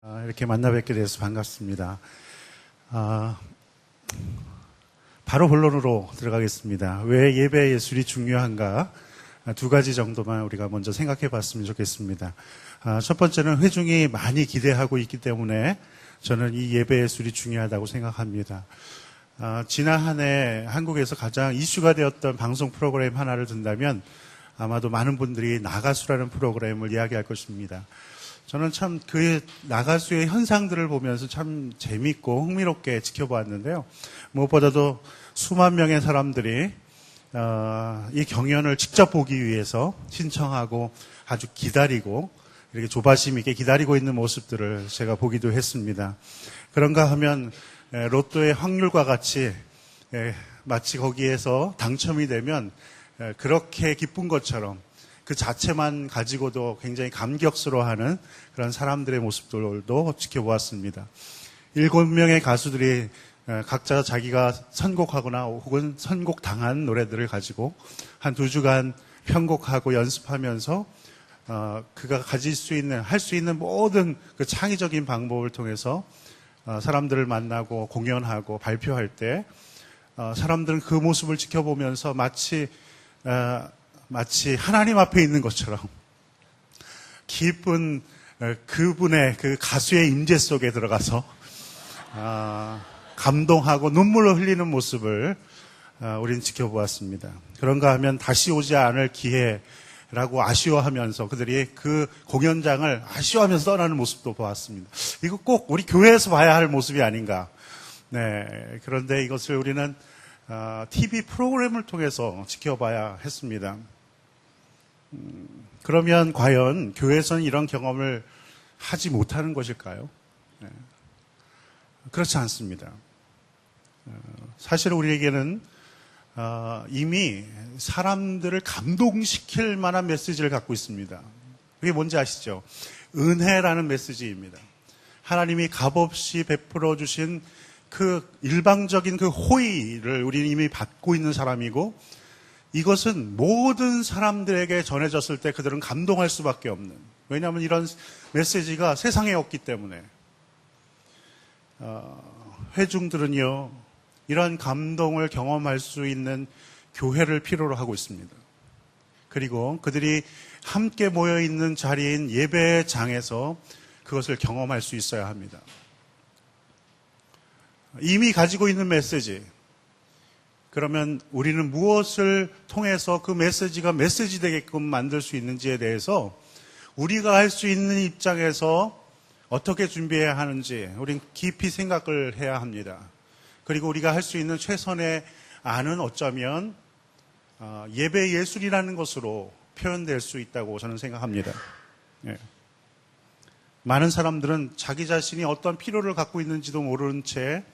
이렇게 만나 뵙게 돼서 반갑습니다. 바로 본론으로 들어가겠습니다. 왜 예배 예술이 중요한가? 두 가지 정도만 우리가 먼저 생각해 봤으면 좋겠습니다. 첫 번째는 회중이 많이 기대하고 있기 때문에 저는 이 예배 예술이 중요하다고 생각합니다. 지난 한 해 한국에서 가장 이슈가 되었던 방송 프로그램 하나를 든다면 아마도 많은 분들이 나가수라는 프로그램을 이야기할 것입니다. 저는 참 그 나가수의 현상들을 보면서 참 재밌고 흥미롭게 지켜보았는데요. 무엇보다도 수만 명의 사람들이 이 경연을 직접 보기 위해서 신청하고 아주 기다리고 이렇게 조바심 있게 기다리고 있는 모습들을 제가 보기도 했습니다. 그런가 하면 로또의 확률과 같이 마치 거기에서 당첨이 되면 그렇게 기쁜 것처럼 그 자체만 가지고도 굉장히 감격스러워하는 그런 사람들의 모습들도 지켜보았습니다. 7명의 가수들이 각자 자기가 선곡하거나 혹은 선곡당한 노래들을 가지고 한 2주간 편곡하고 연습하면서 그가 가질 수 있는, 할 수 있는 모든 그 창의적인 방법을 통해서 사람들을 만나고 공연하고 발표할 때 사람들은 그 모습을 지켜보면서 마치 하나님 앞에 있는 것처럼 깊은 그분의 그 가수의 임재 속에 들어가서 감동하고 눈물을 흘리는 모습을 우리는 지켜보았습니다. 그런가 하면 다시 오지 않을 기회라고 아쉬워하면서 그들이 그 공연장을 아쉬워하면서 떠나는 모습도 보았습니다. 이거 꼭 우리 교회에서 봐야 할 모습이 아닌가. 네, 그런데 이것을 우리는 TV 프로그램을 통해서 지켜봐야 했습니다. 그러면 과연 교회에서는 이런 경험을 하지 못하는 것일까요? 네. 그렇지 않습니다. 사실 우리에게는 이미 사람들을 감동시킬 만한 메시지를 갖고 있습니다. 그게 뭔지 아시죠? 은혜라는 메시지입니다. 하나님이 값없이 베풀어 주신 그 일방적인 그 호의를 우리는 이미 받고 있는 사람이고, 이것은 모든 사람들에게 전해졌을 때 그들은 감동할 수밖에 없는, 왜냐하면 이런 메시지가 세상에 없기 때문에. 회중들은요, 이런 감동을 경험할 수 있는 교회를 필요로 하고 있습니다. 그리고 그들이 함께 모여있는 자리인 예배장에서 그것을 경험할 수 있어야 합니다. 이미 가지고 있는 메시지, 그러면 우리는 무엇을 통해서 그 메시지가 메시지 되게끔 만들 수 있는지에 대해서 우리가 할 수 있는 입장에서 어떻게 준비해야 하는지 우린 깊이 생각을 해야 합니다. 그리고 우리가 할 수 있는 최선의 안은 어쩌면 예배 예술이라는 것으로 표현될 수 있다고 저는 생각합니다. 네. 많은 사람들은 자기 자신이 어떤 필요를 갖고 있는지도 모르는 채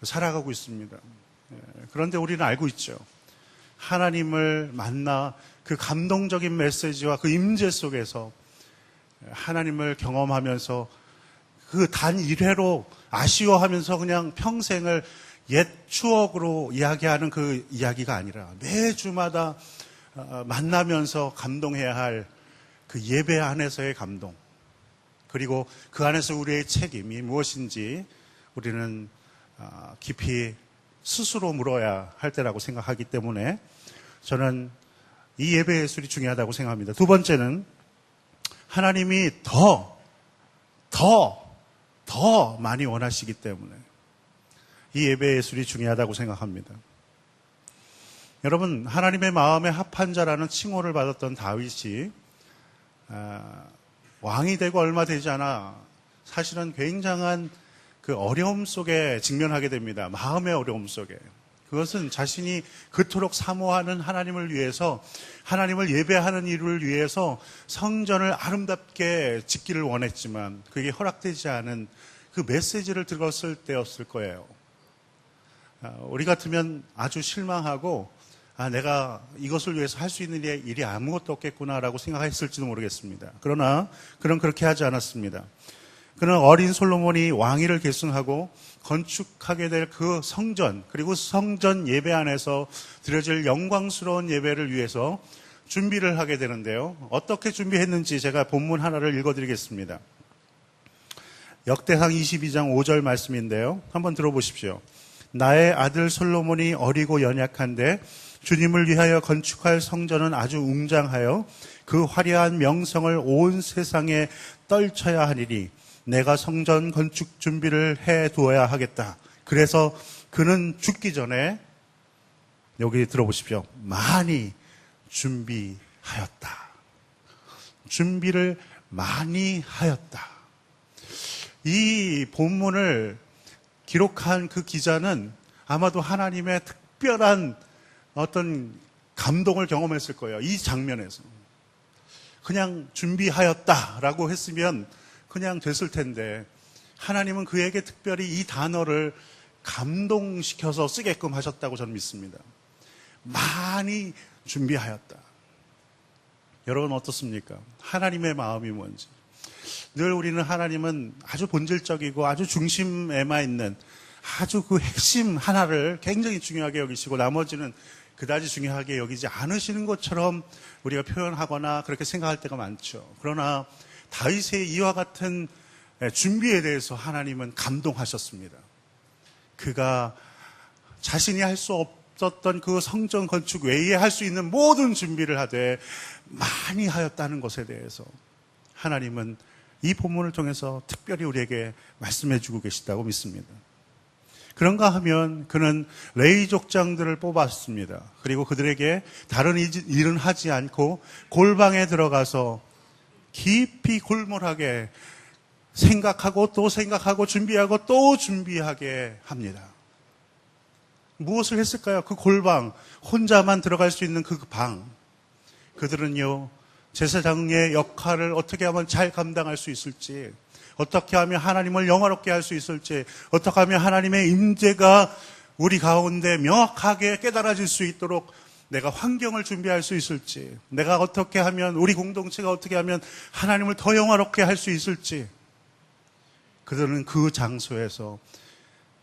살아가고 있습니다. 그런데 우리는 알고 있죠. 하나님을 만나 그 감동적인 메시지와 그 임재 속에서 하나님을 경험하면서 그 단 1회로 아쉬워하면서 그냥 평생을 옛 추억으로 이야기하는 그 이야기가 아니라 매주마다 만나면서 감동해야 할 그 예배 안에서의 감동, 그리고 그 안에서 우리의 책임이 무엇인지 우리는 깊이 스스로 물어야 할 때라고 생각하기 때문에 저는 이 예배 예술이 중요하다고 생각합니다. 두 번째는 하나님이 더 많이 원하시기 때문에 이 예배 예술이 중요하다고 생각합니다. 여러분, 하나님의 마음에 합한 자라는 칭호를 받았던 다윗이 왕이 되고 얼마 되지 않아 사실은 굉장한 그 어려움 속에 직면하게 됩니다. 마음의 어려움 속에. 그것은 자신이 그토록 사모하는 하나님을 위해서, 하나님을 예배하는 일을 위해서 성전을 아름답게 짓기를 원했지만 그게 허락되지 않은 그 메시지를 들었을 때였을 거예요. 우리 같으면 아주 실망하고 내가 이것을 위해서 할 수 있는 일이 아무것도 없겠구나라고 생각했을지도 모르겠습니다. 그러나 그는 그렇게 하지 않았습니다. 그는 어린 솔로몬이 왕위를 계승하고 건축하게 될 그 성전, 그리고 성전 예배 안에서 드려질 영광스러운 예배를 위해서 준비를 하게 되는데요. 어떻게 준비했는지 제가 본문 하나를 읽어드리겠습니다. 역대상 22장 5절 말씀인데요. 한번 들어보십시오. 나의 아들 솔로몬이 어리고 연약한데 주님을 위하여 건축할 성전은 아주 웅장하여 그 화려한 명성을 온 세상에 떨쳐야 하리니 내가 성전 건축 준비를 해 두어야 하겠다. 그래서 그는 죽기 전에 여기 들어보십시오. 많이 준비하였다. 준비를 많이 하였다. 이 본문을 기록한 그 기자는 아마도 하나님의 특별한 어떤 감동을 경험했을 거예요. 이 장면에서. 그냥 준비하였다라고 했으면 그냥 됐을 텐데 하나님은 그에게 특별히 이 단어를 감동시켜서 쓰게끔 하셨다고 저는 믿습니다. 많이 준비하였다. 여러분 어떻습니까? 하나님의 마음이 뭔지. 늘 우리는 하나님은 아주 본질적이고 아주 중심에만 있는 아주 그 핵심 하나를 굉장히 중요하게 여기시고 나머지는 그다지 중요하게 여기지 않으시는 것처럼 우리가 표현하거나 그렇게 생각할 때가 많죠. 그러나 다윗의 이와 같은 준비에 대해서 하나님은 감동하셨습니다. 그가 자신이 할 수 없었던 그 성전 건축 외에 할 수 있는 모든 준비를 하되 많이 하였다는 것에 대해서 하나님은 이 본문을 통해서 특별히 우리에게 말씀해 주고 계시다고 믿습니다. 그런가 하면 그는 레위 족장들을 뽑았습니다. 그리고 그들에게 다른 일은 하지 않고 골방에 들어가서 깊이 골몰하게 생각하고 또 생각하고 준비하고 또 준비하게 합니다. 무엇을 했을까요? 그 골방, 혼자만 들어갈 수 있는 그 방. 그들은요, 제사장의 역할을 어떻게 하면 잘 감당할 수 있을지, 어떻게 하면 하나님을 영화롭게 할 수 있을지, 어떻게 하면 하나님의 임재가 우리 가운데 명확하게 깨달아질 수 있도록 내가 환경을 준비할 수 있을지, 내가 어떻게 하면, 우리 공동체가 어떻게 하면 하나님을 더 영화롭게 할 수 있을지, 그들은 그 장소에서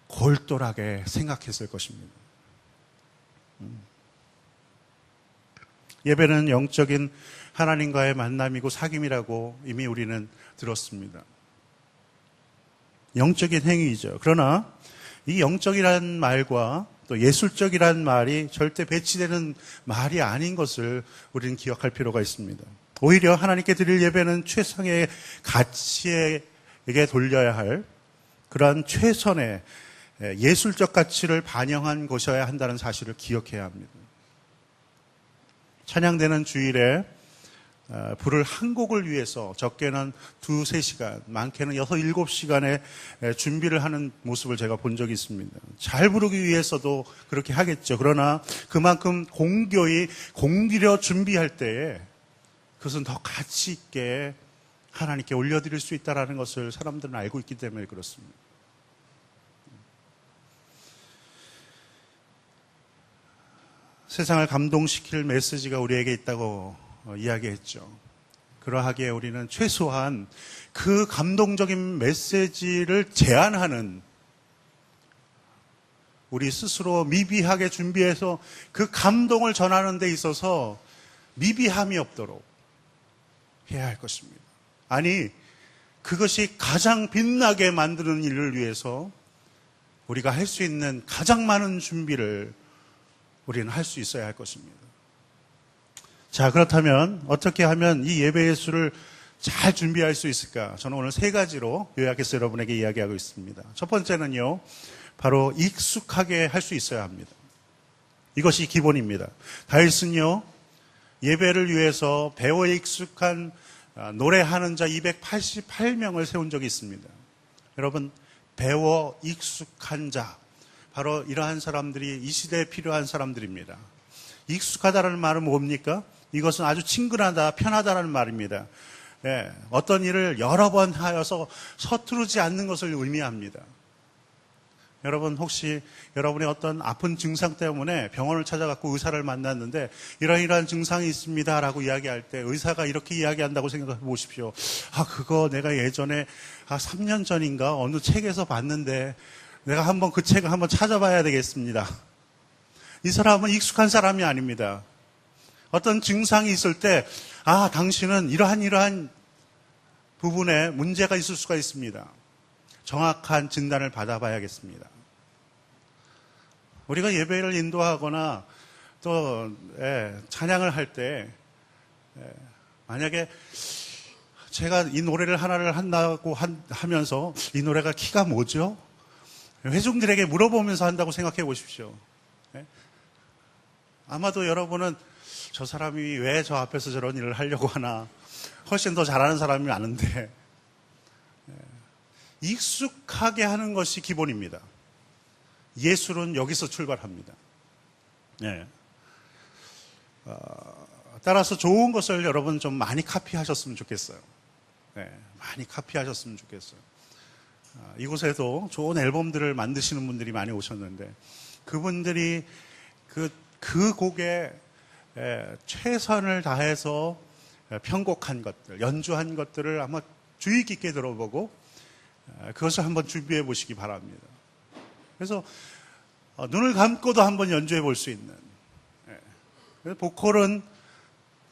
골똘하게 생각했을 것입니다. 예배는 영적인 하나님과의 만남이고 사귐이라고 이미 우리는 들었습니다. 영적인 행위이죠. 그러나 이 영적이라는 말과 또 예술적이라는 말이 절대 배치되는 말이 아닌 것을 우리는 기억할 필요가 있습니다. 오히려 하나님께 드릴 예배는 최상의 가치에게 돌려야 할 그러한 최선의 예술적 가치를 반영한 것이어야 한다는 사실을 기억해야 합니다. 찬양되는 주일에 불을 한 곡을 위해서 적게는 2-3시간, 많게는 6-7시간의 준비를 하는 모습을 제가 본 적이 있습니다. 잘 부르기 위해서도 그렇게 하겠죠. 그러나 그만큼 공교히 공들여 준비할 때에 그것은 더 가치 있게 하나님께 올려드릴 수 있다는 것을 사람들은 알고 있기 때문에 그렇습니다. 세상을 감동시킬 메시지가 우리에게 있다고 이야기했죠. 그러하기에 우리는 최소한 그 감동적인 메시지를 제안하는 우리 스스로 미비하게 준비해서 그 감동을 전하는 데 있어서 미비함이 없도록 해야 할 것입니다. 아니, 그것이 가장 빛나게 만드는 일을 위해서 우리가 할 수 있는 가장 많은 준비를 우리는 할 수 있어야 할 것입니다. 자, 그렇다면 어떻게 하면 이 예배 예술을 잘 준비할 수 있을까? 저는 오늘 3가지로 요약해서 여러분에게 이야기하고 있습니다. 첫 번째는요, 바로 익숙하게 할 수 있어야 합니다. 이것이 기본입니다. 다윗은요, 예배를 위해서 배워에 익숙한 노래하는 자 288명을 세운 적이 있습니다. 여러분, 배워 익숙한 자, 바로 이러한 사람들이 이 시대에 필요한 사람들입니다. 익숙하다는 말은 뭡니까? 이것은 아주 친근하다, 편하다는 말입니다. 예, 어떤 일을 여러 번 하여서 서투르지 않는 것을 의미합니다. 여러분, 혹시 여러분의 어떤 아픈 증상 때문에 병원을 찾아가고 의사를 만났는데 이러이러한 증상이 있습니다라고 이야기할 때 의사가 이렇게 이야기한다고 생각해 보십시오. 그거 내가 예전에 3년 전인가 어느 책에서 봤는데 내가 한번 그 책을 한번 찾아봐야 되겠습니다. 이 사람은 익숙한 사람이 아닙니다. 어떤 증상이 있을 때 당신은 이러한 부분에 문제가 있을 수가 있습니다. 정확한 진단을 받아봐야겠습니다. 우리가 예배를 인도하거나 또 찬양을 할 때 만약에 제가 이 노래를 하나를 한다고 하면서 이 노래가 키가 뭐죠? 회중들에게 물어보면서 한다고 생각해 보십시오. 아마도 여러분은 저 사람이 왜 저 앞에서 저런 일을 하려고 하나, 훨씬 더 잘하는 사람이 아는데, 익숙하게 하는 것이 기본입니다. 예술은 여기서 출발합니다. 따라서 좋은 것을 여러분 좀 많이 카피하셨으면 좋겠어요. 많이 카피하셨으면 좋겠어요. 이곳에도 좋은 앨범들을 만드시는 분들이 많이 오셨는데, 그분들이 그 곡에 최선을 다해서 편곡한 것들, 연주한 것들을 아마 주의 깊게 들어보고 그것을 한번 준비해 보시기 바랍니다. 그래서 눈을 감고도 한번 연주해 볼 수 있는, 보컬은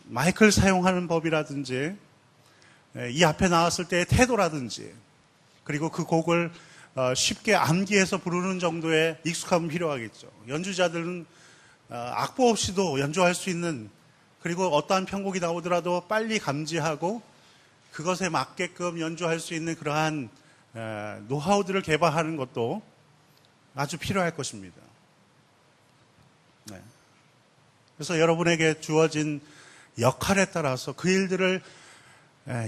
마이크를 사용하는 법이라든지 이 앞에 나왔을 때의 태도라든지, 그리고 그 곡을 쉽게 암기해서 부르는 정도의 익숙함은 필요하겠죠. 연주자들은 악보 없이도 연주할 수 있는, 그리고 어떠한 편곡이 나오더라도 빨리 감지하고 그것에 맞게끔 연주할 수 있는 그러한 노하우들을 개발하는 것도 아주 필요할 것입니다. 그래서 여러분에게 주어진 역할에 따라서 그 일들을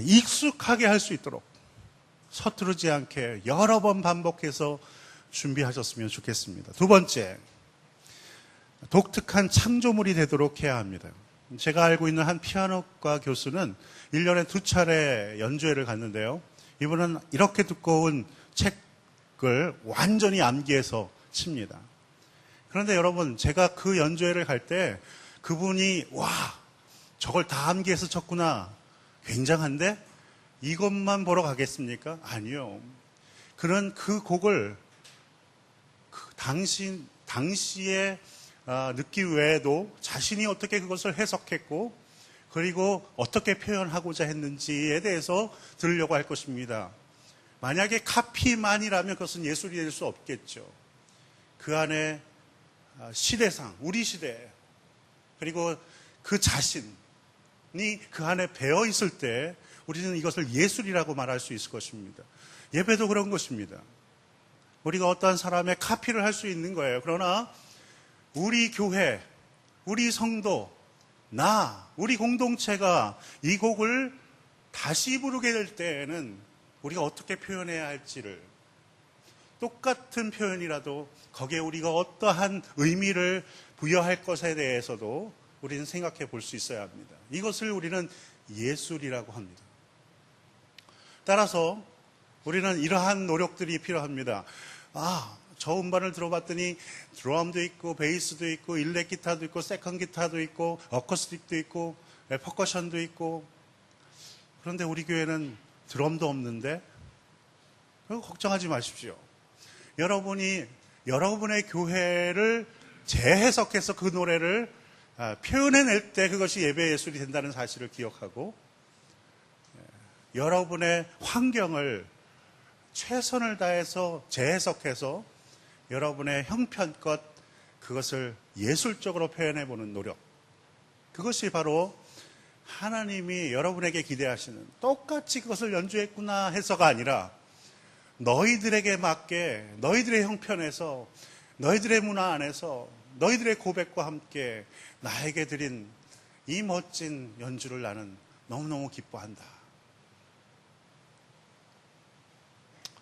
익숙하게 할 수 있도록 서투르지 않게 여러 번 반복해서 준비하셨으면 좋겠습니다. 두 번째, 독특한 창조물이 되도록 해야 합니다. 제가 알고 있는 한 피아노과 교수는 1년에 2차례 연주회를 갔는데요. 이분은 이렇게 두꺼운 책을 완전히 암기해서 칩니다. 그런데 여러분, 제가 그 연주회를 갈 때 그분이 와, 저걸 다 암기해서 쳤구나, 굉장한데 이것만 보러 가겠습니까? 아니요. 그는 그 곡을 당시에 느끼 외에도 자신이 어떻게 그것을 해석했고, 그리고 어떻게 표현하고자 했는지에 대해서 들으려고 할 것입니다. 만약에 카피만이라면 그것은 예술이 될 수 없겠죠. 그 안에 시대상, 우리 시대, 그리고 그 자신이 그 안에 배어 있을 때 우리는 이것을 예술이라고 말할 수 있을 것입니다. 예배도 그런 것입니다. 우리가 어떠한 사람의 카피를 할 수 있는 거예요. 그러나 우리 교회, 우리 성도, 우리 공동체가 이 곡을 다시 부르게 될 때에는 우리가 어떻게 표현해야 할지를, 똑같은 표현이라도 거기에 우리가 어떠한 의미를 부여할 것에 대해서도 우리는 생각해 볼 수 있어야 합니다. 이것을 우리는 예술이라고 합니다. 따라서 우리는 이러한 노력들이 필요합니다. 저 음반을 들어봤더니 드럼도 있고 베이스도 있고 일렉 기타도 있고 세컨 기타도 있고 어쿠스틱도 있고 퍼커션도 있고, 그런데 우리 교회는 드럼도 없는데, 그거 걱정하지 마십시오. 여러분이 여러분의 교회를 재해석해서 그 노래를 표현해낼 때 그것이 예배 예술이 된다는 사실을 기억하고, 여러분의 환경을 최선을 다해서 재해석해서 여러분의 형편껏 그것을 예술적으로 표현해보는 노력, 그것이 바로 하나님이 여러분에게 기대하시는, 똑같이 그것을 연주했구나 해서가 아니라 너희들에게 맞게, 너희들의 형편에서, 너희들의 문화 안에서, 너희들의 고백과 함께 나에게 드린 이 멋진 연주를 나는 너무너무 기뻐한다.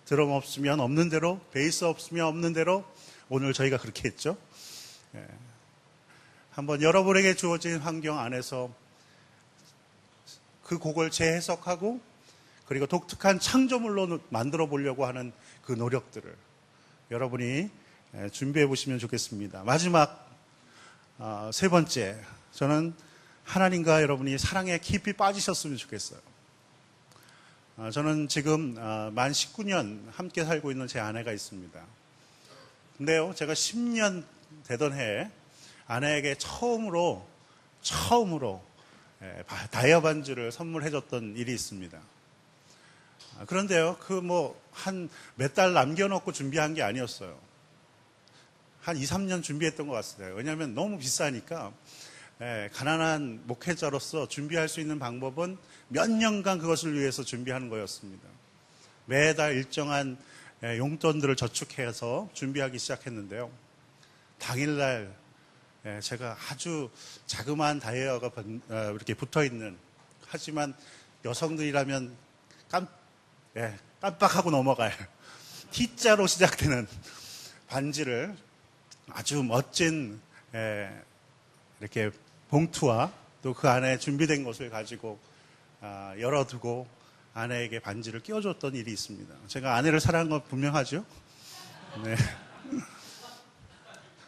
드럼 없으면 없는 대로, 베이스 없으면 없는 대로, 오늘 저희가 그렇게 했죠. 한번 여러분에게 주어진 환경 안에서 그 곡을 재해석하고, 그리고 독특한 창조물로 만들어 보려고 하는 그 노력들을 여러분이 준비해 보시면 좋겠습니다. 마지막 세 번째, 저는 하나님과 여러분이 사랑에 깊이 빠지셨으면 좋겠어요. 저는 지금 만 19년 함께 살고 있는 제 아내가 있습니다. 근데요, 제가 10년 되던 해에 아내에게 처음으로 다이아 반주를 선물해줬던 일이 있습니다. 그런데요, 한 몇 달 남겨놓고 준비한 게 아니었어요. 한 2, 3년 준비했던 것 같습니다. 왜냐하면 너무 비싸니까. 가난한 목회자로서 준비할 수 있는 방법은 몇 년간 그것을 위해서 준비하는 거였습니다. 매달 일정한 용돈들을 저축해서 준비하기 시작했는데요. 당일날 제가 아주 자그마한 다이어가 이렇게 붙어있는, 하지만 여성들이라면 깜빡하고 넘어갈 T자로 시작되는 반지를 아주 멋진 이렇게 봉투와 또 그 안에 준비된 것을 가지고 열어두고 아내에게 반지를 끼워줬던 일이 있습니다. 제가 아내를 사랑한 건 분명하죠? 네.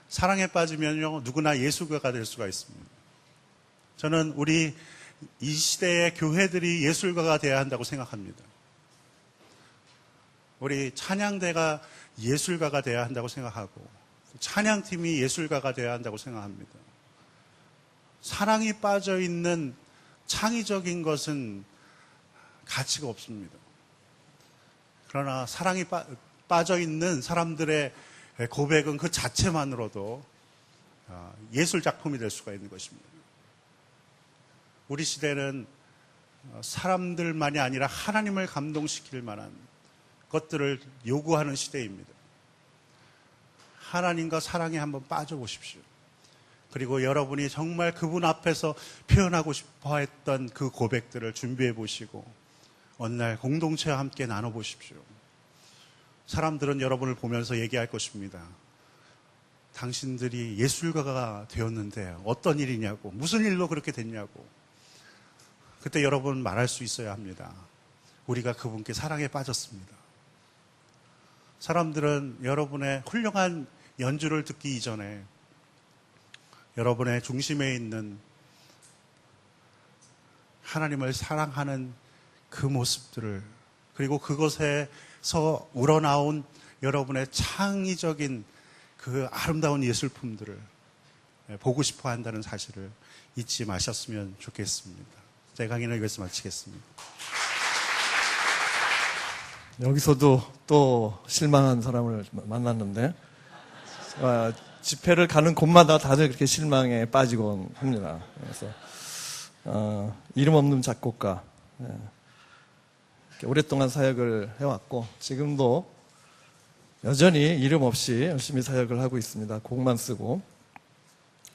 사랑에 빠지면요, 누구나 예술가가 될 수가 있습니다. 저는 우리 이 시대의 교회들이 예술가가 되어야 한다고 생각합니다. 우리 찬양대가 예술가가 되어야 한다고 생각하고, 찬양팀이 예술가가 되어야 한다고 생각합니다. 사랑이 빠져 있는 창의적인 것은 가치가 없습니다. 그러나 사랑이 빠져 있는 사람들의 고백은 그 자체만으로도 예술 작품이 될 수가 있는 것입니다. 우리 시대는 사람들만이 아니라 하나님을 감동시킬 만한 것들을 요구하는 시대입니다. 하나님과 사랑에 한번 빠져보십시오. 그리고 여러분이 정말 그분 앞에서 표현하고 싶어 했던 그 고백들을 준비해 보시고 어느 날 공동체와 함께 나눠보십시오. 사람들은 여러분을 보면서 얘기할 것입니다. 당신들이 예술가가 되었는데 어떤 일이냐고, 무슨 일로 그렇게 됐냐고. 그때 여러분 말할 수 있어야 합니다. 우리가 그분께 사랑에 빠졌습니다. 사람들은 여러분의 훌륭한 연주를 듣기 이전에 여러분의 중심에 있는 하나님을 사랑하는 그 모습들을, 그리고 그것에서 우러나온 여러분의 창의적인 그 아름다운 예술품들을 보고 싶어 한다는 사실을 잊지 마셨으면 좋겠습니다. 제 강의는 여기서 마치겠습니다. 여기서도 또 실망한 사람을 만났는데, 집회를 가는 곳마다 다들 그렇게 실망에 빠지곤 합니다. 그래서 이름 없는 작곡가, 오랫동안 사역을 해왔고 지금도 여전히 이름 없이 열심히 사역을 하고 있습니다. 곡만 쓰고.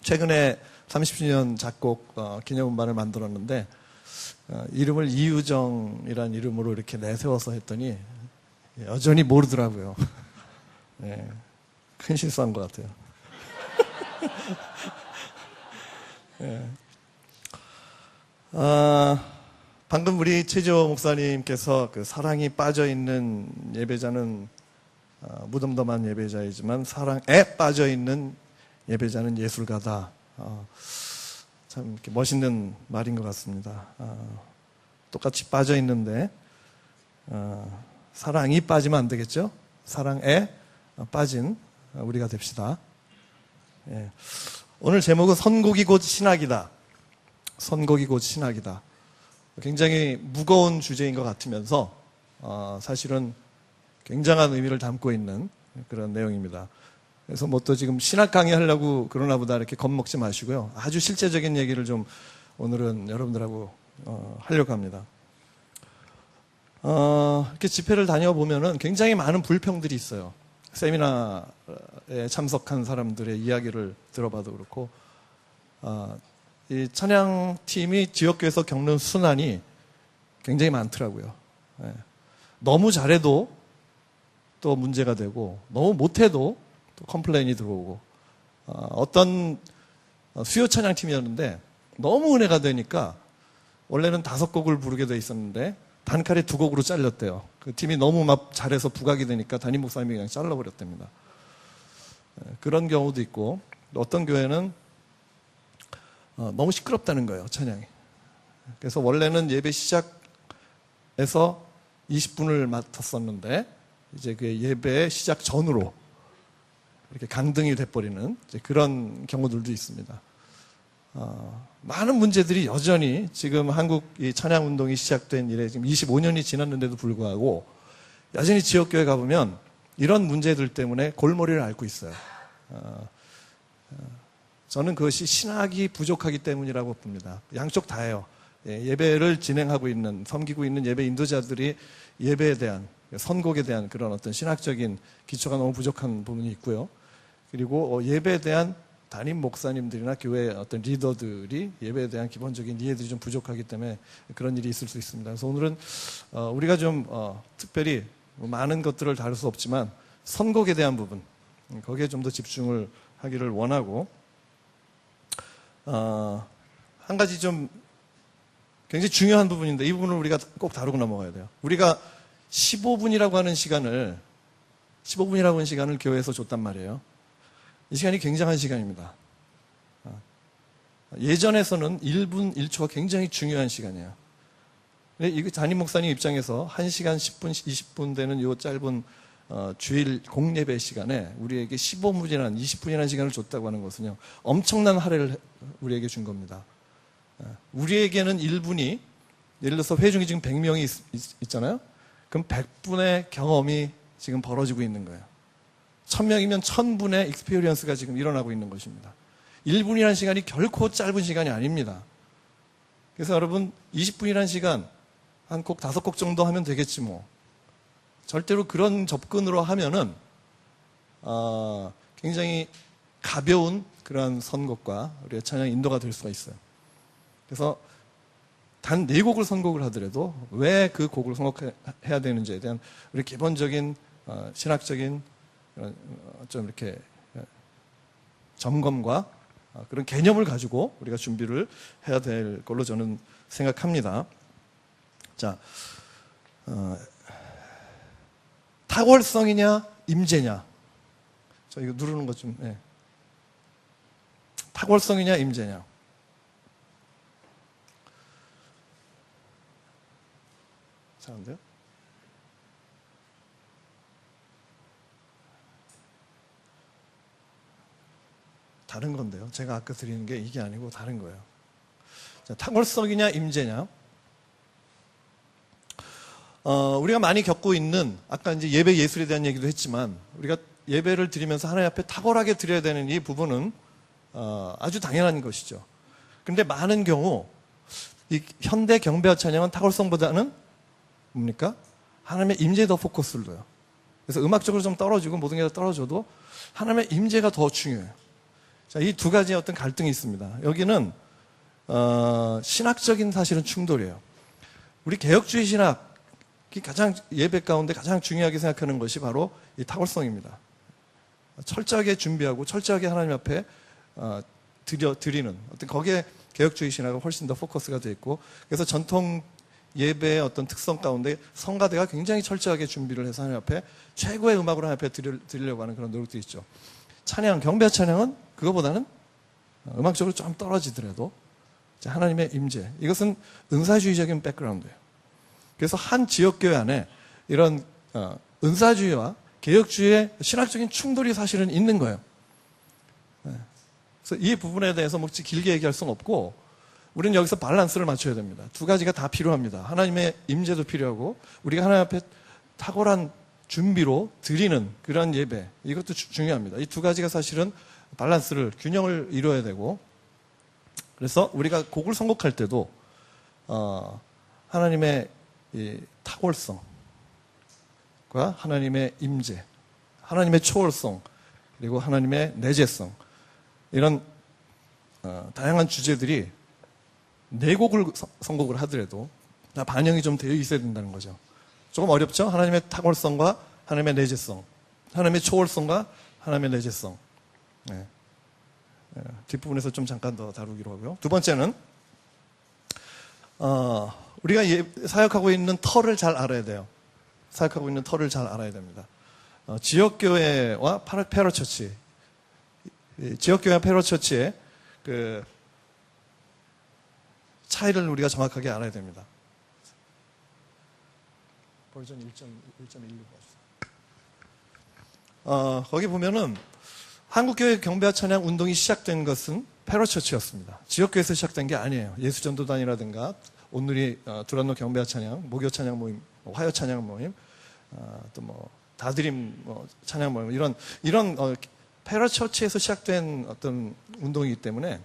최근에 30주년 작곡 기념음반을 만들었는데 이름을 이유정이라는 이름으로 이렇게 내세워서 했더니 여전히 모르더라고요. 네, 큰 실수한 것 같아요. 네. 방금 우리 최지호 목사님께서 그 사랑이 빠져있는 예배자는 무덤덤한 예배자이지만 사랑에 빠져있는 예배자는 예술가다. 참 이렇게 멋있는 말인 것 같습니다. 똑같이 빠져있는데 사랑이 빠지면 안 되겠죠? 사랑에 빠진 우리가 됩시다. 예. 오늘 제목은 선곡이 곧 신학이다. 선곡이 곧 신학이다. 굉장히 무거운 주제인 것 같으면서 사실은 굉장한 의미를 담고 있는 그런 내용입니다. 그래서 뭐 또 지금 신학 강의하려고 그러나 보다 이렇게 겁먹지 마시고요. 아주 실제적인 얘기를 좀 오늘은 여러분들하고 하려고 합니다. 이렇게 집회를 다녀보면은 굉장히 많은 불평들이 있어요. 세미나에 참석한 사람들의 이야기를 들어봐도 그렇고, 이 찬양팀이 지역교회에서 겪는 순환이 굉장히 많더라고요. 예. 너무 잘해도 또 문제가 되고, 너무 못해도 또 컴플레인이 들어오고, 어떤 수요 찬양팀이었는데 너무 은혜가 되니까 원래는 5곡을 부르게 돼 있었는데 단칼에 2곡으로 잘렸대요. 그 팀이 너무 막 잘해서 부각이 되니까 담임 목사님이 그냥 잘라버렸답니다. 그런 경우도 있고, 어떤 교회는 너무 시끄럽다는 거예요, 찬양이. 그래서 원래는 예배 시작에서 20분을 맡았었는데 이제 그 예배 시작 전으로 이렇게 강등이 돼버리는 그런 경우들도 있습니다. 많은 문제들이 여전히 지금 한국 이 찬양 운동이 시작된 이래 지금 25년이 지났는데도 불구하고 여전히 지역교회 가보면 이런 문제들 때문에 골머리를 앓고 있어요. 저는 그것이 신학이 부족하기 때문이라고 봅니다. 양쪽 다예요. 예배를 진행하고 있는, 섬기고 있는 예배 인도자들이 예배에 대한, 선곡에 대한 그런 어떤 신학적인 기초가 너무 부족한 부분이 있고요. 그리고 예배에 대한 담임 목사님들이나 교회 어떤 리더들이 예배에 대한 기본적인 이해들이 좀 부족하기 때문에 그런 일이 있을 수 있습니다. 그래서 오늘은 우리가 좀 특별히 많은 것들을 다룰 수 없지만 선곡에 대한 부분, 거기에 좀 더 집중을 하기를 원하고, 한 가지 좀 굉장히 중요한 부분인데 이 부분을 우리가 꼭 다루고 넘어가야 돼요. 우리가 15분이라고 하는 시간을 교회에서 줬단 말이에요. 이 시간이 굉장한 시간입니다. 예전에서는 1분 1초가 굉장히 중요한 시간이에요. 근데 이 담임 목사님 입장에서 1시간 10분, 20분 되는 이 짧은 주일 공예배 시간에 우리에게 15분이라는 20분이라는 시간을 줬다고 하는 것은요, 엄청난 할애를 우리에게 준 겁니다. 우리에게는 1분이, 예를 들어서 회중이 지금 100명이 있잖아요. 그럼 100분의 경험이 지금 벌어지고 있는 거예요. 1000명이면 1000분의 익스피리언스가 지금 일어나고 있는 것입니다. 1분이라는 시간이 결코 짧은 시간이 아닙니다. 그래서 여러분 20분이라는 시간 한 곡 5곡 정도 하면 되겠지 뭐. 절대로 그런 접근으로 하면은 굉장히 가벼운 그런 선곡과 우리의 찬양 인도가 될 수가 있어요. 그래서 단 4곡을 선곡을 하더라도 왜 그 곡을 선곡해야 되는지에 대한 우리 기본적인 신학적인 좀 이렇게 점검과 그런 개념을 가지고 우리가 준비를 해야 될 걸로 저는 생각합니다. 자, 탁월성이냐 임재냐. 저 이거 누르는 것 좀. 네. 탁월성이냐 임재냐. 잘한데요? 다른 건데요. 제가 아까 드리는 게 이게 아니고 다른 거예요. 자, 탁월성이냐 임재냐. 우리가 많이 겪고 있는, 아까 이제 예배 예술에 대한 얘기도 했지만, 우리가 예배를 드리면서 하나님 앞에 탁월하게 드려야 되는 이 부분은 아주 당연한 것이죠. 그런데 많은 경우 이 현대 경배와 찬양은 탁월성보다는 뭡니까? 하나님의 임재에 더 포커스를 둬요. 그래서 음악적으로 좀 떨어지고 모든 게 다 떨어져도 하나님의 임재가 더 중요해요. 자, 이 두 가지의 어떤 갈등이 있습니다. 여기는 신학적인 사실은 충돌이에요. 우리 개혁주의 신학이 가장 예배 가운데 가장 중요하게 생각하는 것이 바로 이 탁월성입니다. 철저하게 준비하고 철저하게 하나님 앞에 드리는 어떤 거기에 개혁주의 신학은 훨씬 더 포커스가 되어 있고, 그래서 전통 예배의 어떤 특성 가운데 성가대가 굉장히 철저하게 준비를 해서 하나님 앞에 최고의 음악으로 하나님 앞에 드리려고 하는 그런 노력도 있죠. 찬양, 경배 찬양은 그거보다는 음악적으로 좀 떨어지더라도 하나님의 임재, 이것은 은사주의적인 백그라운드예요. 그래서 한 지역교회 안에 이런 은사주의와 개혁주의의 신학적인 충돌이 사실은 있는 거예요. 그래서 이 부분에 대해서 뭐 길게 얘기할 수는 없고, 우리는 여기서 밸런스를 맞춰야 됩니다. 두 가지가 다 필요합니다. 하나님의 임재도 필요하고 우리가 하나님 앞에 탁월한 준비로 드리는 그런 예배, 이것도 중요합니다. 이 두 가지가 사실은 밸런스를, 균형을 이루어야 되고, 그래서 우리가 곡을 선곡할 때도 하나님의 이 탁월성과 하나님의 임재, 하나님의 초월성, 그리고 하나님의 내재성, 이런 다양한 주제들이 4곡을 선곡을 하더라도 다 반영이 좀 되어 있어야 된다는 거죠. 조금 어렵죠? 하나님의 탁월성과 하나님의 내재성, 하나님의 초월성과 하나님의 내재성. 네. 뒷부분에서 좀 잠깐 더 다루기로 하고요. 두 번째는 우리가 사역하고 있는 터를 잘 알아야 돼요. 사역하고 있는 터를 잘 알아야 됩니다. 지역교회와 페러처치, 지역교회와 페러처치의 그 차이를 우리가 정확하게 알아야 됩니다. 버전 1.16 거기 보면은 한국교회 경배와 찬양 운동이 시작된 것은 패러처치였습니다. 지역교회에서 시작된 게 아니에요. 예수전도단이라든가 온누리 두란노 경배화 찬양, 목요 찬양 모임, 화요 찬양 모임, 또 뭐 다드림 찬양 모임 이런 패러처치에서 시작된 어떤 운동이기 때문에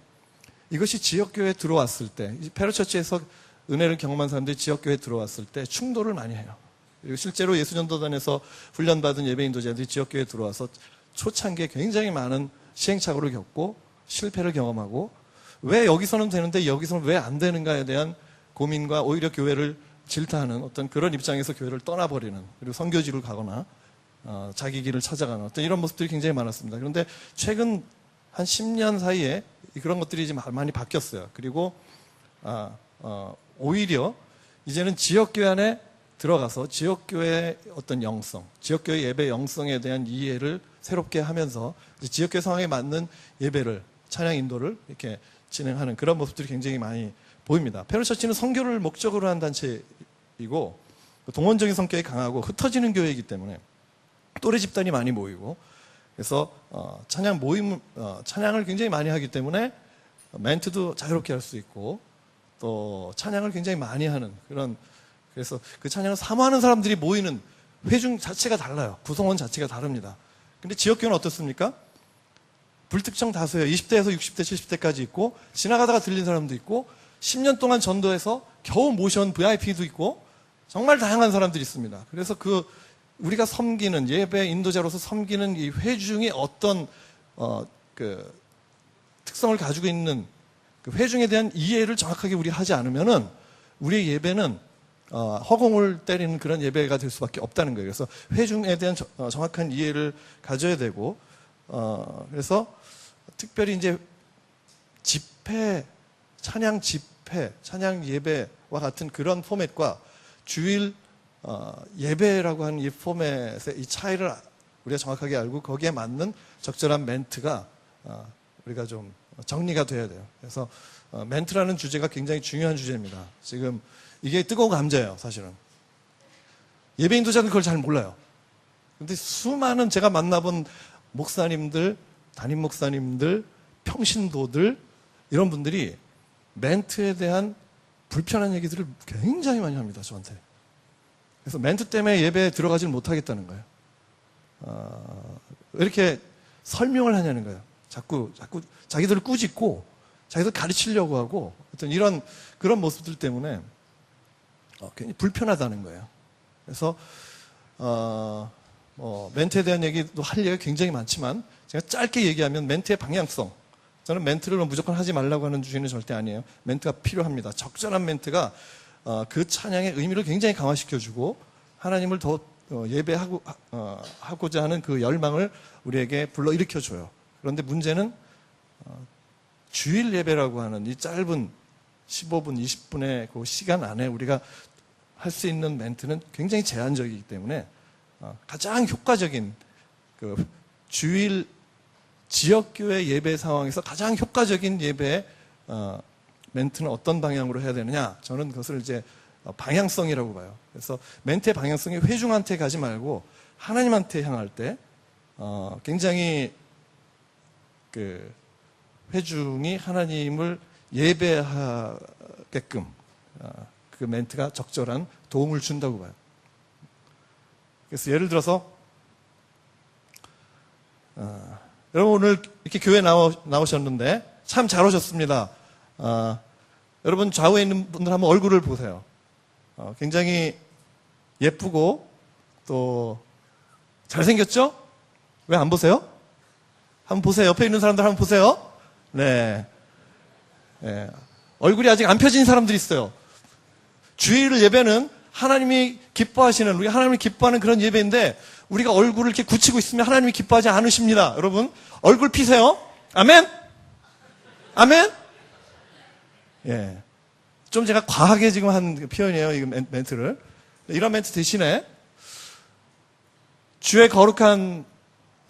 이것이 지역교회에 들어왔을 때, 패러처치에서 은혜를 경험한 사람들이 지역교회에 들어왔을 때 충돌을 많이 해요. 그리고 실제로 예수전도단에서 훈련받은 예배 인도자들이 지역교회에 들어와서 초창기에 굉장히 많은 시행착오를 겪고 실패를 경험하고 왜 여기서는 되는데 여기서는 왜 안 되는가에 대한 고민과 오히려 교회를 질타하는 어떤 그런 입장에서 교회를 떠나버리는, 그리고 선교지를 가거나 자기 길을 찾아가는 어떤 이런 모습들이 굉장히 많았습니다. 그런데 최근 한 10년 사이에 그런 것들이 이제 많이 바뀌었어요. 그리고 오히려 이제는 지역교회 안에 들어가서 지역교회의 어떤 영성, 지역교회 예배 영성에 대한 이해를 새롭게 하면서 지역교회 상황에 맞는 예배를, 찬양 인도를 이렇게 진행하는 그런 모습들이 굉장히 많이 보입니다. 패러처치는 선교를 목적으로 한 단체이고 동원적인 성격이 강하고 흩어지는 교회이기 때문에 또래 집단이 많이 모이고, 그래서 찬양을 굉장히 많이 하기 때문에 멘트도 자유롭게 할 수 있고 또 찬양을 굉장히 많이 하는 그런, 그래서 그 찬양을 사모하는 사람들이 모이는 회중 자체가 달라요. 구성원 자체가 다릅니다. 근데 지역교회는 어떻습니까? 불특정 다수예요. 20대에서 60대, 70대까지 있고 지나가다가 들린 사람도 있고 10년 동안 전도해서 겨우 모션 VIP도 있고 정말 다양한 사람들이 있습니다. 그래서 우리가 섬기는 예배 인도자로서 섬기는 이 회중이 어떤 특성을 가지고 있는 그 회중에 대한 이해를 정확하게 우리 하지 않으면은 우리의 예배는 허공을 때리는 그런 예배가 될 수밖에 없다는 거예요. 그래서 회중에 대한 정확한 이해를 가져야 되고, 그래서 특별히 이제 집회, 찬양 집회, 찬양 예배와 같은 그런 포맷과 주일 예배라고 하는 이 포맷의 이 차이를 우리가 정확하게 알고 거기에 맞는 적절한 멘트가 우리가 좀 정리가 돼야 돼요. 그래서 멘트라는 주제가 굉장히 중요한 주제입니다. 지금 이게 뜨거운 감자예요, 사실은. 예배 인도자는 그걸 잘 몰라요. 근데 수많은 제가 만나본 목사님들, 담임 목사님들, 평신도들 이런 분들이 멘트에 대한 불편한 얘기들을 굉장히 많이 합니다, 저한테. 그래서 멘트 때문에 예배에 들어가질 못하겠다는 거예요. 왜 이렇게 설명을 하냐는 거예요. 자꾸 자기들을 꾸짖고 자기들 가르치려고 하고 어떤 그런 모습들 때문에 굉장히 불편하다는 거예요. 그래서 멘트에 대한 얘기도 할 얘기가 굉장히 많지만 제가 짧게 얘기하면 멘트의 방향성. 저는 멘트를 무조건 하지 말라고 하는 주의는 절대 아니에요. 멘트가 필요합니다. 적절한 멘트가 그 찬양의 의미를 굉장히 강화시켜주고 하나님을 더 예배하고자 하는 그 열망을 우리에게 불러일으켜줘요. 그런데 문제는 주일 예배라고 하는 이 짧은 15분, 20분의 그 시간 안에 우리가 할 수 있는 멘트는 굉장히 제한적이기 때문에 가장 효과적인 그 주일 지역교회 예배 상황에서 가장 효과적인 예배 멘트는 어떤 방향으로 해야 되느냐? 저는 그것을 이제 방향성이라고 봐요. 그래서 멘트의 방향성이 회중한테 가지 말고 하나님한테 향할 때 굉장히 그 회중이 하나님을 예배하게끔 그 멘트가 적절한 도움을 준다고 봐요. 그래서 예를 들어서 여러분 오늘 이렇게 교회 나오셨는데 참 잘 오셨습니다. 여러분 좌우에 있는 분들 한번 얼굴을 보세요. 굉장히 예쁘고 또 잘생겼죠? 왜 안 보세요? 한번 보세요. 옆에 있는 사람들 한번 보세요. 네. 얼굴이 아직 안 펴진 사람들이 있어요. 주일 예배는 하나님이 기뻐하시는, 우리가 하나님을 기뻐하는 그런 예배인데 우리가 얼굴을 이렇게 굳히고 있으면 하나님이 기뻐하지 않으십니다. 여러분 얼굴 피세요. 아멘? 아멘? 예. 좀 제가 과하게 지금 한 표현이에요. 이 멘트를. 이런 멘트 대신에 주의 거룩한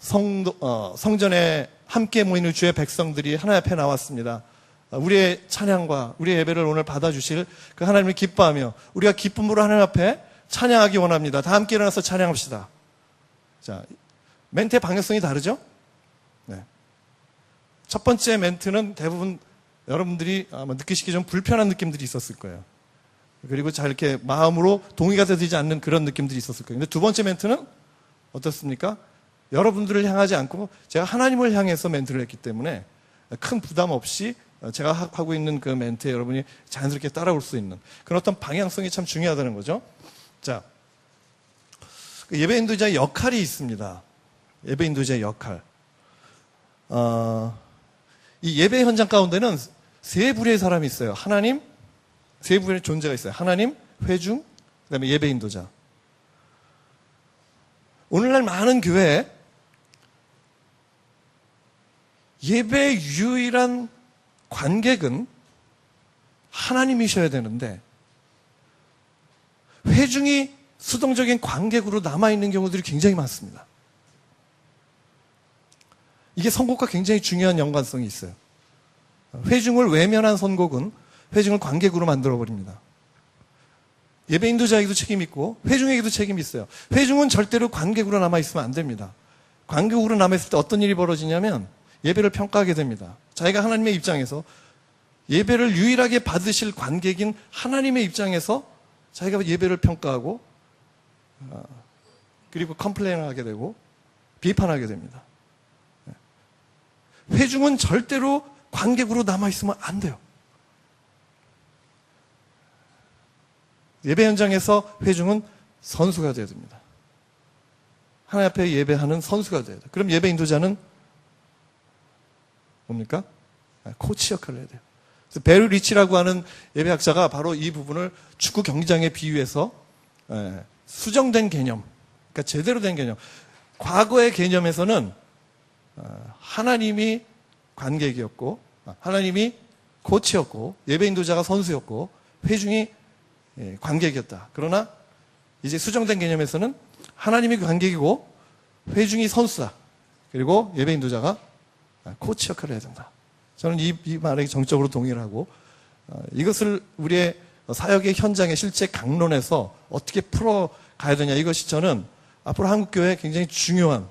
성전에 함께 모이는 주의 백성들이 하나님 앞에 나왔습니다. 우리의 찬양과 우리의 예배를 오늘 받아주실 그 하나님을 기뻐하며 우리가 기쁨으로 하나님 앞에 찬양하기 원합니다. 다 함께 일어나서 찬양합시다. 자, 멘트의 방향성이 다르죠? 네. 첫 번째 멘트는 대부분 여러분들이 아마 느끼시기 좀 불편한 느낌들이 있었을 거예요. 그리고 잘 이렇게 마음으로 동의가 되지 않는 그런 느낌들이 있었을 거예요. 근데 두 번째 멘트는 어떻습니까? 여러분들을 향하지 않고 제가 하나님을 향해서 멘트를 했기 때문에 큰 부담 없이 제가 하고 있는 그 멘트에 여러분이 자연스럽게 따라올 수 있는 그런 어떤 방향성이 참 중요하다는 거죠. 자, 예배 인도자의 역할이 있습니다. 예배 인도자의 역할. 이 예배 현장 가운데는 세 부류의 사람이 있어요. 하나님, 세 부류의 존재가 있어요. 하나님, 회중, 그다음에 예배 인도자. 오늘날 많은 교회에 예배의 유일한 관객은 하나님이셔야 되는데 회중이 수동적인 관객으로 남아있는 경우들이 굉장히 많습니다. 이게 선곡과 굉장히 중요한 연관성이 있어요. 회중을 외면한 선곡은 회중을 관객으로 만들어버립니다. 예배 인도자에게도 책임이 있고 회중에게도 책임이 있어요. 회중은 절대로 관객으로 남아있으면 안 됩니다. 관객으로 남아있을 때 어떤 일이 벌어지냐면 예배를 평가하게 됩니다. 자기가 하나님의 입장에서 예배를 유일하게 받으실 관객인 하나님의 입장에서 자기가 예배를 평가하고 그리고 컴플레인하게 되고 비판하게 됩니다. 회중은 절대로 관객으로 남아있으면 안 돼요. 예배 현장에서 회중은 선수가 되어야 됩니다. 하나님 앞에 예배하는 선수가 되어야 돼요. 그럼 예배 인도자는 뭡니까? 코치 역할을 해야 돼요. 그래서 베르 리치라고 하는 예배학자가 바로 이 부분을 축구 경기장에 비유해서 수정된 개념, 그러니까 제대로 된 개념. 과거의 개념에서는 하나님이 관객이었고 하나님이 코치였고 예배 인도자가 선수였고 회중이 관객이었다. 그러나 이제 수정된 개념에서는 하나님이 관객이고 회중이 선수다. 그리고 예배 인도자가 코치 역할을 해야 된다. 저는 이 말에 정적으로 동의를 하고 이것을 우리의 사역의 현장의 실제 강론에서 어떻게 풀어가야 되냐 이것이 저는 앞으로 한국교회에 굉장히 중요한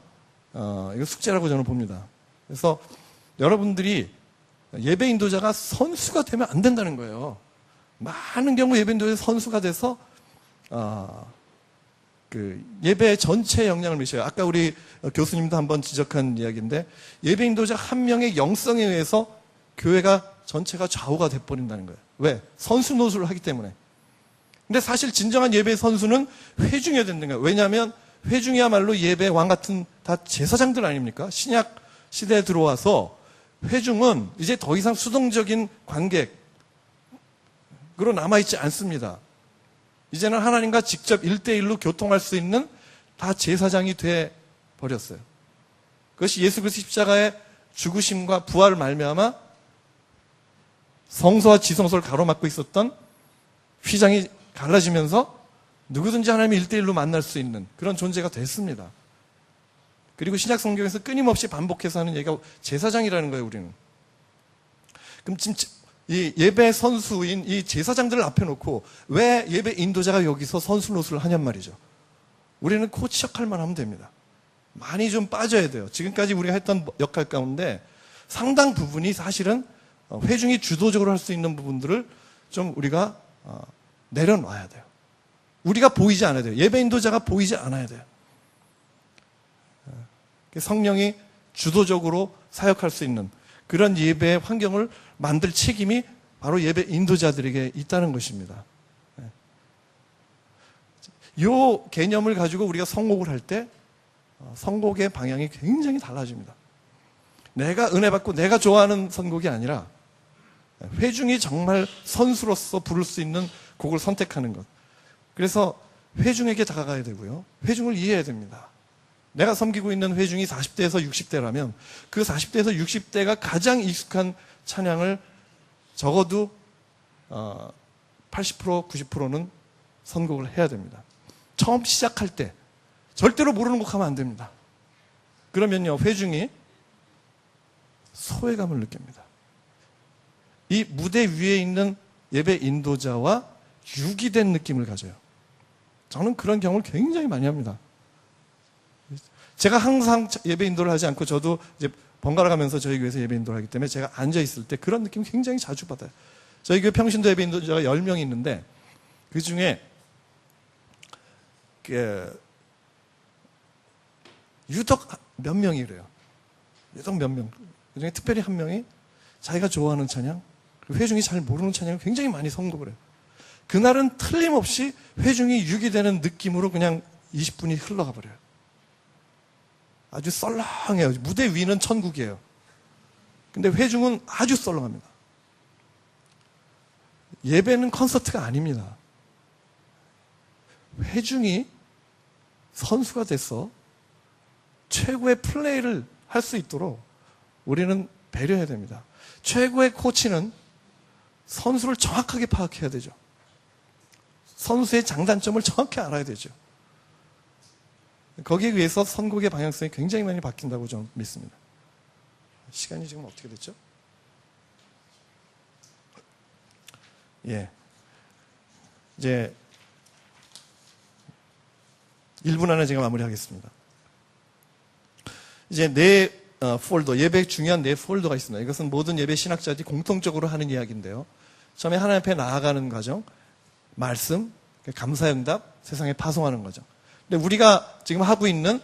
이거 숙제라고 저는 봅니다. 그래서 여러분들이 예배 인도자가 선수가 되면 안 된다는 거예요. 많은 경우 예배 인도자 선수가 돼서 그 예배 전체에 영향을 미쳐요. 아까 우리 교수님도 한번 지적한 이야기인데 예배 인도자 한 명의 영성에 의해서 교회가 전체가 좌우가 돼버린다는 거예요. 왜? 선수 노수를 하기 때문에. 근데 사실 진정한 예배 선수는 회중이어야 된다는 거예요. 왜냐하면 회중이야말로 예배 왕 같은 다 제사장들 아닙니까? 신약 시대에 들어와서 회중은 이제 더 이상 수동적인 관객으로 남아있지 않습니다. 이제는 하나님과 직접 1대1로 교통할 수 있는 다 제사장이 돼 버렸어요. 그것이 예수 그리스도 십자가의 죽으심과 부활을 말미암아 성소와 지성소를 가로막고 있었던 휘장이 갈라지면서 누구든지 하나님의 1대1로 만날 수 있는 그런 존재가 됐습니다. 그리고 신약 성경에서 끊임없이 반복해서 하는 얘기가 제사장이라는 거예요, 우리는. 그럼 지금 이 예배 선수인 이 제사장들을 앞에 놓고 왜 예배 인도자가 여기서 선수 노릇을 하냔 말이죠. 우리는 코치 역할만 하면 됩니다. 많이 좀 빠져야 돼요. 지금까지 우리가 했던 역할 가운데 상당 부분이 사실은 회중이 주도적으로 할 수 있는 부분들을 좀 우리가 내려놔야 돼요. 우리가 보이지 않아야 돼요. 예배 인도자가 보이지 않아야 돼요. 성령이 주도적으로 사역할 수 있는 그런 예배의 환경을 만들 책임이 바로 예배 인도자들에게 있다는 것입니다. 이 개념을 가지고 우리가 선곡을 할 때 선곡의 방향이 굉장히 달라집니다. 내가 은혜 받고 내가 좋아하는 선곡이 아니라 회중이 정말 선수로서 부를 수 있는 곡을 선택하는 것. 그래서 회중에게 다가가야 되고요. 회중을 이해해야 됩니다. 내가 섬기고 있는 회중이 40대에서 60대라면 그 40대에서 60대가 가장 익숙한 찬양을 적어도 80%, 90%는 선곡을 해야 됩니다. 처음 시작할 때 절대로 모르는 곡 하면 안 됩니다. 그러면요, 회중이 소외감을 느낍니다. 이 무대 위에 있는 예배 인도자와 유기된 느낌을 가져요. 저는 그런 경험을 굉장히 많이 합니다. 제가 항상 예배 인도를 하지 않고 저도 이제 번갈아 가면서 저희 교회에서 예배 인도를 하기 때문에 제가 앉아있을 때 그런 느낌 굉장히 자주 받아요. 저희 교회 평신도 예배 인도자가 10명이 있는데 그 중에 유독 몇 명이 그래요. 유독 몇 명. 그 중에 특별히 한 명이 자기가 좋아하는 찬양, 그리고 회중이 잘 모르는 찬양을 굉장히 많이 선곡을 해요. 그날은 틀림없이 회중이 유기되는 느낌으로 그냥 20분이 흘러가 버려요. 아주 썰렁해요. 무대 위는 천국이에요. 근데 회중은 아주 썰렁합니다. 예배는 콘서트가 아닙니다. 회중이 선수가 돼서 최고의 플레이를 할 수 있도록 우리는 배려해야 됩니다. 최고의 코치는 선수를 정확하게 파악해야 되죠. 선수의 장단점을 정확히 알아야 되죠. 거기에 의해서 선곡의 방향성이 굉장히 많이 바뀐다고 저는 믿습니다. 시간이 지금 어떻게 됐죠? 예. 이제 1분 안에 제가 마무리하겠습니다. 이제 네 폴더, 예배에 중요한 네 폴더가 있습니다. 이것은 모든 예배 신학자들이 공통적으로 하는 이야기인데요. 처음에 하나님 앞에 나아가는 과정, 말씀, 감사응답, 세상에 파송하는 과정. 근데 우리가 지금 하고 있는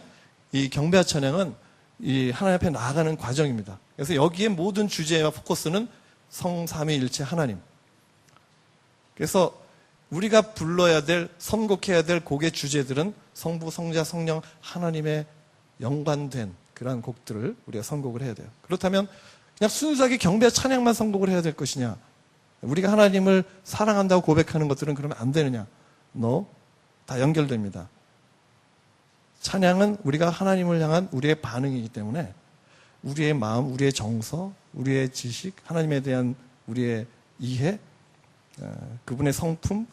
이 경배와 찬양은 이 하나님 앞에 나아가는 과정입니다. 그래서 여기에 모든 주제와 포커스는 성삼위일체 하나님. 그래서 우리가 불러야 될, 선곡해야 될 곡의 주제들은 성부, 성자, 성령, 하나님의 연관된 그러한 곡들을 우리가 선곡을 해야 돼요. 그렇다면 그냥 순수하게 경배와 찬양만 선곡을 해야 될 것이냐? 우리가 하나님을 사랑한다고 고백하는 것들은 그러면 안 되느냐? No. 다 연결됩니다. 찬양은 우리가 하나님을 향한 우리의 반응이기 때문에 우리의 마음, 우리의 정서, 우리의 지식, 하나님에 대한 우리의 이해, 그분의 성품,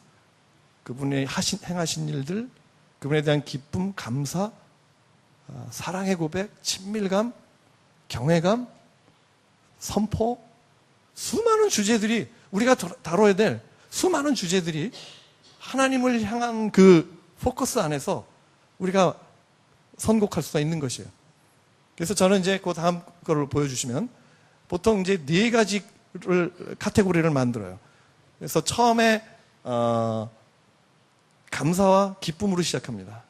그분의 행하신 일들, 그분에 대한 기쁨, 감사, 사랑의 고백, 친밀감, 경외감, 선포, 수많은 주제들이 우리가 다뤄야 될 수많은 주제들이 하나님을 향한 그 포커스 안에서 우리가 선곡할 수가 있는 것이에요. 그래서 저는 이제 그 다음 거를 보여주시면 보통 이제 네 가지를 카테고리를 만들어요. 그래서 처음에 감사와 기쁨으로 시작합니다.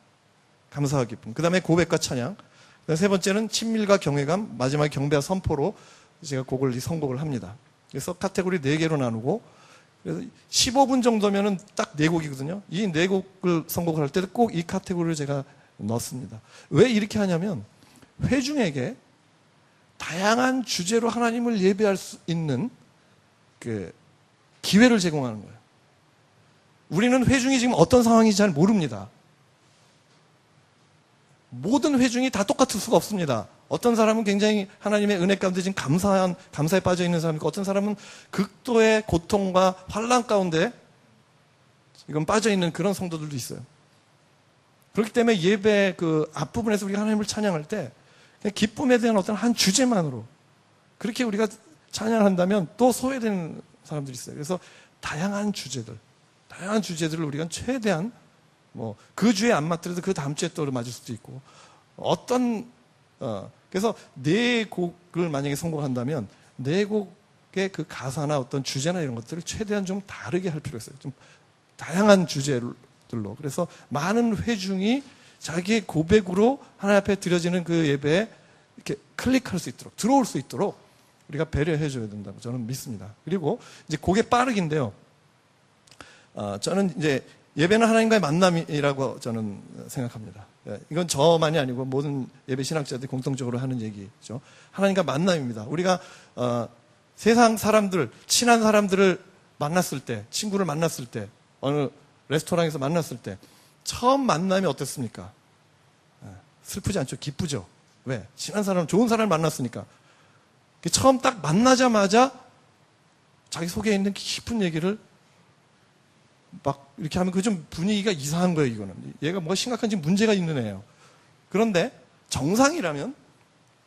감사와 기쁨. 그 다음에 고백과 찬양. 세 번째는 친밀과 경외감. 마지막에 경배와 선포로 제가 곡을 선곡을 합니다. 그래서 카테고리 4개로 나누고 그래서 15분 정도면은 딱 4곡이거든요. 이 4곡을 선곡을 할 때도 꼭 이 카테고리를 제가 넣습니다. 왜 이렇게 하냐면 회중에게 다양한 주제로 하나님을 예배할 수 있는 그 기회를 제공하는 거예요. 우리는 회중이 지금 어떤 상황인지 잘 모릅니다. 모든 회중이 다 똑같을 수가 없습니다. 어떤 사람은 굉장히 하나님의 은혜 가운데 지금 감사에 빠져 있는 사람이고 어떤 사람은 극도의 고통과 환난 가운데 이건 빠져 있는 그런 성도들도 있어요. 그렇기 때문에 예배 그 앞부분에서 우리가 하나님을 찬양할 때 그냥 기쁨에 대한 어떤 한 주제만으로 그렇게 우리가 찬양한다면 또 소외되는 사람들이 있어요. 그래서 다양한 주제들을 우리가 최대한 뭐 그 주에 안 맞더라도 그 다음 주에 또 맞을 수도 있고 그래서 4곡을 만약에 선곡한다면 4곡의 그 가사나 어떤 주제나 이런 것들을 최대한 좀 다르게 할 필요가 있어요. 좀 다양한 주제들로. 그래서 많은 회중이 자기의 고백으로 하나님 앞에 드려지는 그 예배에 이렇게 클릭할 수 있도록 들어올 수 있도록 우리가 배려해 줘야 된다고 저는 믿습니다. 그리고 이제 곡의 빠르기인데요. 저는 이제 예배는 하나님과의 만남이라고 저는 생각합니다. 이건 저만이 아니고 모든 예배 신학자들이 공통적으로 하는 얘기죠. 하나님과 만남입니다. 우리가 세상 사람들, 친한 사람들을 만났을 때, 친구를 만났을 때, 어느 레스토랑에서 만났을 때 처음 만남이 어땠습니까? 슬프지 않죠? 기쁘죠? 왜? 친한 사람, 좋은 사람을 만났으니까. 처음 딱 만나자마자 자기 속에 있는 깊은 얘기를 막 이렇게 하면 그 좀 분위기가 이상한 거예요, 이거는. 얘가 뭐가 심각한 지금 문제가 있는 애예요. 그런데 정상이라면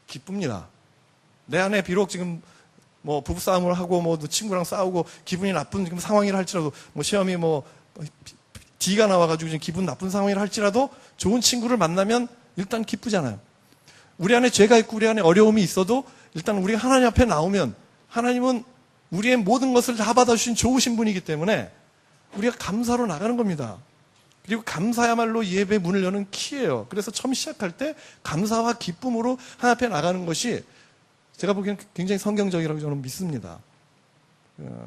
기쁩니다. 내 안에 비록 지금 뭐 부부싸움을 하고 뭐 친구랑 싸우고 기분이 나쁜 지금 상황이라 할지라도 뭐 시험이 뭐 D가 나와가지고 지금 기분 나쁜 상황이라 할지라도 좋은 친구를 만나면 일단 기쁘잖아요. 우리 안에 죄가 있고 우리 안에 어려움이 있어도 일단 우리가 하나님 앞에 나오면 하나님은 우리의 모든 것을 다 받아주신 좋으신 분이기 때문에 우리가 감사로 나가는 겁니다. 그리고 감사야말로 예배 문을 여는 키예요. 그래서 처음 시작할 때 감사와 기쁨으로 하나님 앞에 나가는 것이 제가 보기에는 굉장히 성경적이라고 저는 믿습니다.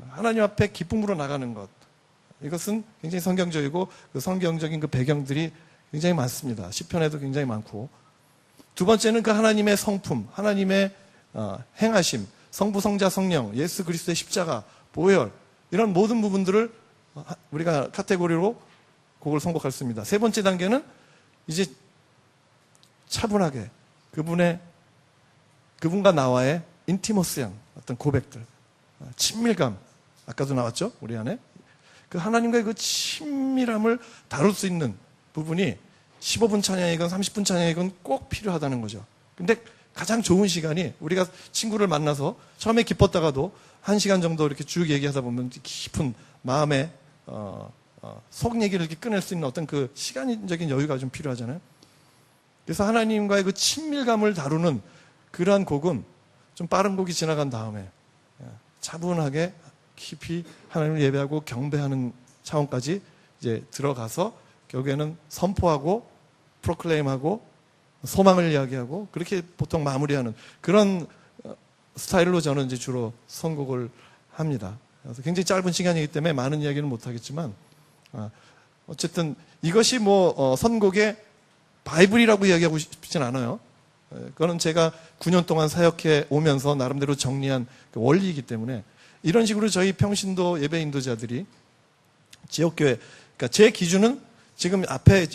하나님 앞에 기쁨으로 나가는 것, 이것은 굉장히 성경적이고 그 성경적인 그 배경들이 굉장히 많습니다. 시편에도 굉장히 많고, 두 번째는 그 하나님의 성품, 하나님의 행하심, 성부, 성자, 성령, 예수 그리스도의 십자가, 보혈, 이런 모든 부분들을 우리가 카테고리로 그걸 선곡할 수 있습니다. 세 번째 단계는 이제 차분하게 그분과 나와의 인티머스한 어떤 고백들, 친밀감, 아까도 나왔죠? 우리 안에. 그 하나님과의 그 친밀함을 다룰 수 있는 부분이 15분 찬양이건 30분 찬양이건 꼭 필요하다는 거죠. 근데 가장 좋은 시간이 우리가 친구를 만나서 처음에 기뻤다가도 1시간 정도 이렇게 쭉 얘기하다 보면 깊은 마음의 속 얘기를 이렇게 꺼낼 수 있는 어떤 그 시간적인 여유가 좀 필요하잖아요. 그래서 하나님과의 그 친밀감을 다루는 그러한 곡은 좀 빠른 곡이 지나간 다음에 차분하게 깊이 하나님을 예배하고 경배하는 차원까지 이제 들어가서 결국에는 선포하고 프로클레임하고 소망을 이야기하고 그렇게 보통 마무리하는 그런 스타일로 저는 이제 주로 선곡을 합니다. 그래서 굉장히 짧은 시간이기 때문에 많은 이야기는 못하겠지만 어쨌든 이것이 선곡의 바이블이라고 이야기하고 싶진 않아요. 그거는 제가 9년 동안 사역해 오면서 나름대로 정리한 그 원리이기 때문에 이런 식으로 저희 평신도 예배 인도자들이 지역교회, 그러니까 제 기준은 지금 앞에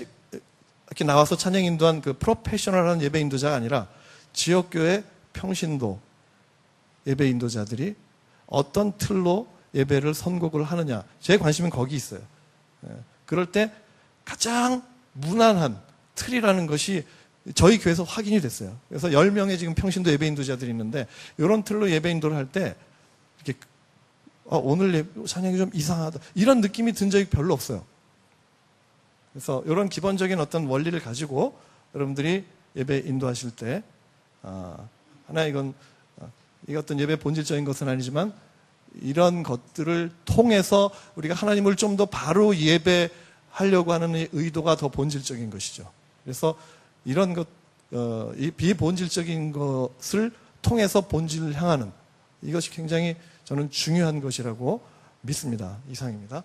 이렇게 나와서 찬양 인도한 그 프로페셔널한 예배 인도자가 아니라 지역교회 평신도 예배 인도자들이 어떤 틀로 예배를 선곡을 하느냐. 제 관심은 거기 있어요. 그럴 때 가장 무난한 틀이라는 것이 저희 교회에서 확인이 됐어요. 그래서 10명의 지금 평신도 예배 인도자들이 있는데 이런 틀로 예배 인도를 할 때 이렇게 오늘 찬양이 좀 이상하다. 이런 느낌이 든 적이 별로 없어요. 그래서 이런 기본적인 어떤 원리를 가지고 여러분들이 예배 인도하실 때 하나 이게 어떤 예배 본질적인 것은 아니지만 이런 것들을 통해서 우리가 하나님을 좀 더 바로 예배하려고 하는 의도가 더 본질적인 것이죠. 그래서 이런 것, 이 비본질적인 것을 통해서 본질을 향하는 이것이 굉장히 저는 중요한 것이라고 믿습니다. 이상입니다.